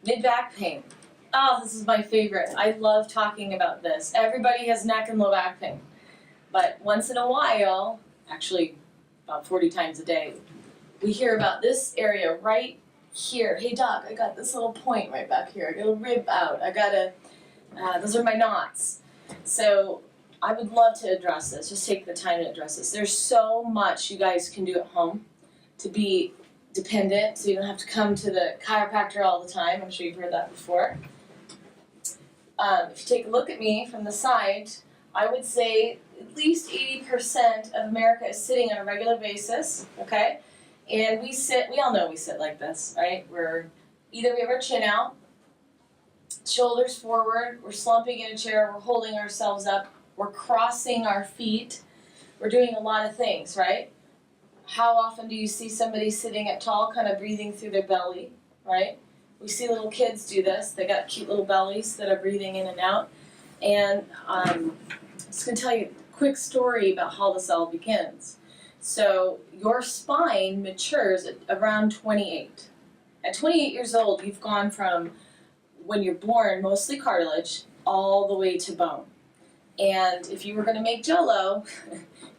Mid-back pain. Oh, this is my favorite. I love talking about this. Everybody has neck and low back pain. But once in a while, actually about 40 times a day, we hear about this area right here. Hey doc, I got this little point right back here. I got a rib out. Those are my knots. So I would love to address this. Just take the time to address this. There's so much you guys can do at home to be dependent, so you don't have to come to the chiropractor all the time. I'm sure you've heard that before. If you take a look at me from the side, I would say at least 80% of America is sitting on a regular basis, okay? And we all know we sit like this, right? We have our chin out, shoulders forward, we're slumping in a chair, we're holding ourselves up, we're crossing our feet, we're doing a lot of things, right? How often do you see somebody sitting up tall, kind of breathing through their belly, right? We see little kids do this. They got cute little bellies that are breathing in and out. And I'm just going to tell you a quick story about how this all begins. So your spine matures at around 28. At 28 years old, you've gone from when you're born, mostly cartilage, all the way to bone. And if you were going to make Jell-O,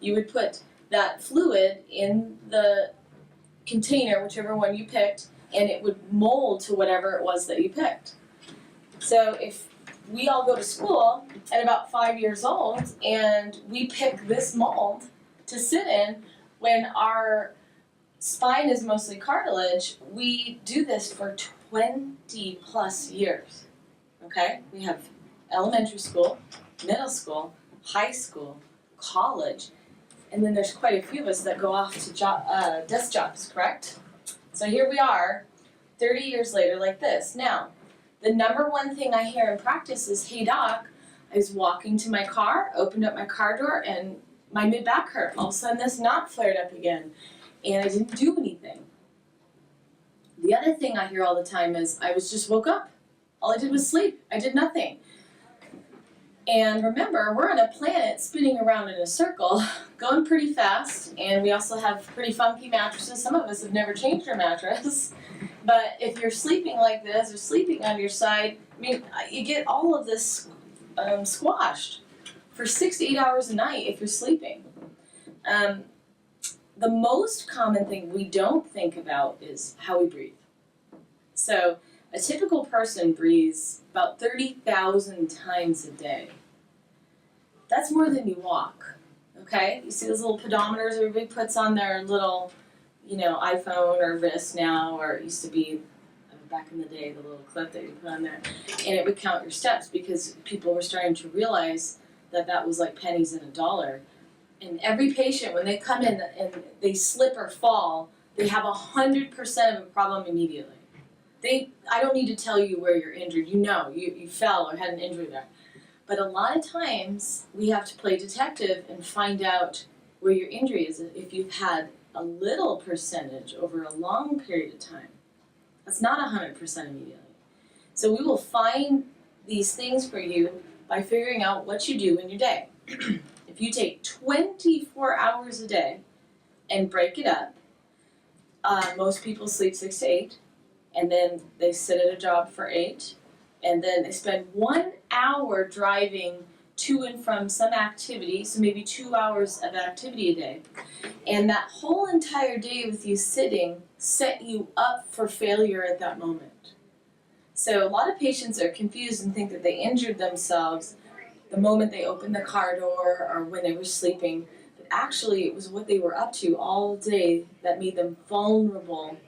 you would put that fluid in the container, whichever one you picked, and it would mold to whatever it was that you picked. So if we all go to school at about 5 years old and we pick this mold to sit in when our spine is mostly cartilage, we do this for 20 plus years. Okay? We have elementary school, middle school, high school, college, and then there's quite a few of us that go off to desk jobs, correct? So here we are, 30 years later like this. Now, the number one thing I hear in practice is, hey doc, I was walking to my car, opened up my car door, and my mid-back hurt. All of a sudden this knot flared up again, and I didn't do anything. The other thing I hear all the time is, I just woke up. All I did was sleep. I did nothing. And remember, we're on a planet spinning around in a circle, going pretty fast, and we also have pretty funky mattresses. Some of us have never changed our mattress. But if you're sleeping like this or sleeping on your side, I mean, you get all of this squashed for 6 to 8 hours a night if you're sleeping. The most common thing we don't think about is how we breathe. So a typical person breathes about 30,000 times a day. That's more than you walk, okay? You see those little pedometers everybody puts on their little, iPhone or wrist now, or it used to be back in the day, the little clip that you put on there, and it would count your steps because people were starting to realize that that was like pennies in a dollar. And every patient, when they come in and they slip or fall, they have 100% of a problem immediately. I don't need to tell you where you're injured. You fell or had an injury there. But a lot of times, we have to play detective and find out where your injury is if you've had a little percentage over a long period of time. That's not 100% immediately. So we will find these things for you by figuring out what you do in your day. If you take 24 hours a day and break it up, most people sleep 6 to 8, and then they sit at a job for 8, and then they spend 1 hour driving to and from some activity, so maybe 2 hours of activity a day. And that whole entire day with you sitting set you up for failure at that moment. So a lot of patients are confused and think that they injured themselves the moment they opened the car door or when they were sleeping, but actually it was what they were up to all day that made them vulnerable.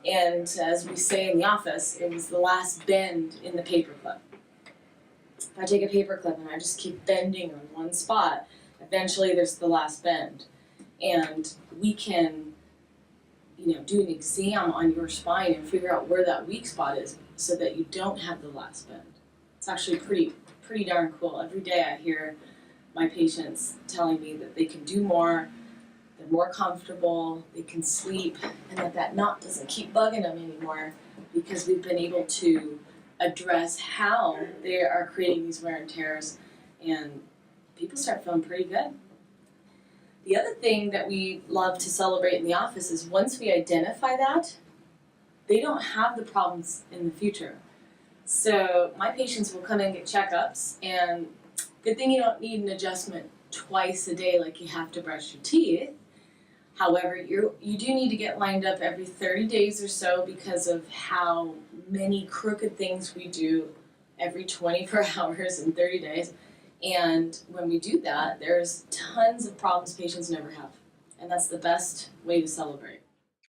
And as we say in the office, it was the last bend in the paperclip. If I take a paperclip and I just keep bending on one spot, eventually there's the last bend. And we can, do an exam on your spine and figure out where that weak spot is so that you don't have the last bend. It's actually pretty darn cool. Every day I hear my patients telling me that they can do more, they're more comfortable, they can sleep, and that knot doesn't keep bugging them anymore because we've been able to address how they are creating these wear and tears, and people start feeling pretty good. The other thing that we love to celebrate in the office is once we identify that, they don't have the problems in the future. So my patients will come and get checkups, and good thing you don't need an adjustment twice a day like you have to brush your teeth. However, you do need to get lined up every 30 days or so because of how many crooked things we do every 24 hours in 30 days. And when we do that, there's tons of problems patients never have. And that's the best way to celebrate.